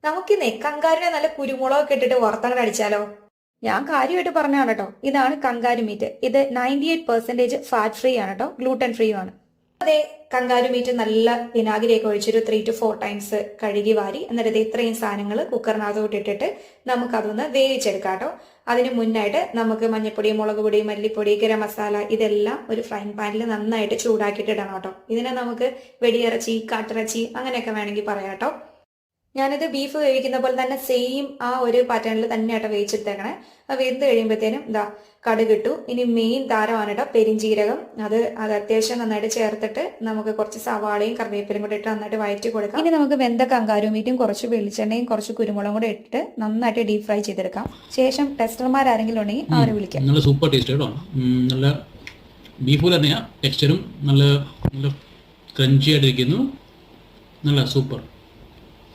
നമുക്കിന്നേ കങ്കാരുനെ നല്ല കുരുമുളകൊക്കെ ഇട്ടിട്ട് വറുത്തങ്ങട് അടിച്ചാലോ? ഞാൻ കാര്യമായിട്ട് പറഞ്ഞാണ് കേട്ടോ. ഇതാണ് കങ്കാരു മീറ്റ്. ഇത് 98% ഫാറ്റ് ഫ്രീ ആണ് കേട്ടോ, ഗ്ലൂട്ടൻ ഫ്രീ ആണ്. അതെ, കങ്കാരു മീറ്റ് നല്ല വിനാഗിരിയൊക്കെ ഒഴിച്ചൊരു 3 to 4 ടൈംസ് കഴുകി വാരി എന്നിട്ട് ഇത്രയും സാധനങ്ങൾ കുക്കറിനകത്തോട്ട് ഇട്ടിട്ട് നമുക്കതൊന്ന് വേവിച്ചെടുക്കാം കേട്ടോ. അതിന് മുന്നായിട്ട് നമുക്ക് മഞ്ഞൾപ്പൊടി, മുളക് പൊടി, മല്ലിപ്പൊടി, ഗരം മസാല ഇതെല്ലാം ഒരു ഫ്രൈങ് പാനിൽ നന്നായിട്ട് ചൂടാക്കിയിട്ട് ഇടണം കേട്ടോ. ഇതിനെ നമുക്ക് വെടിയിറച്ചി, കാട്ടിറച്ചി അങ്ങനെയൊക്കെ വേണമെങ്കിൽ പറയാം കേട്ടോ. ഞാനിത് ബീഫ് വേവിക്കുന്ന പോലെ തന്നെ സെയിം ആ ഒരു പാറ്റേണിൽ തന്നെയാട്ടോ വേവിച്ചെടുത്തേക്കണേ. അത് വെന്ത് കഴിയുമ്പോഴത്തേനും ഇതാ കടുകിട്ടു. ഇനി മെയിൻ താരമാണ് കേട്ടോ പെരിഞ്ജീരകം. അത് അത്യാവശ്യം നന്നായിട്ട് ചേർത്തിട്ട് നമുക്ക് കുറച്ച് സവാളയും കറിവേപ്പിലും കൂടെ ഇട്ട് നന്നായിട്ട് വഴറ്റി കൊടുക്കാം. ഇനി നമുക്ക് വെന്ത കങ്കാരു മീറ്റും കുറച്ച് വെളിച്ചെണ്ണയും കുറച്ച് കുരുമുളകും കൂടെ ഇട്ടിട്ട് നന്നായിട്ട് ഡീപ് ഫ്രൈ ചെയ്തെടുക്കാം. ശേഷം ടെസ്റ്റർമാരാരെങ്കിലും ഉണ്ടെങ്കിൽ അവരെ വിളിക്കാം. നല്ല സൂപ്പർ ടേസ്റ്റ് കേട്ടോ. നല്ല ബീഫ് പോലെ തന്നെയാണ് ടെക്സ്ചറും. നല്ല നല്ല ക്രഞ്ചി ആയിട്ടിരിക്കുന്നു. നല്ല സൂപ്പർ.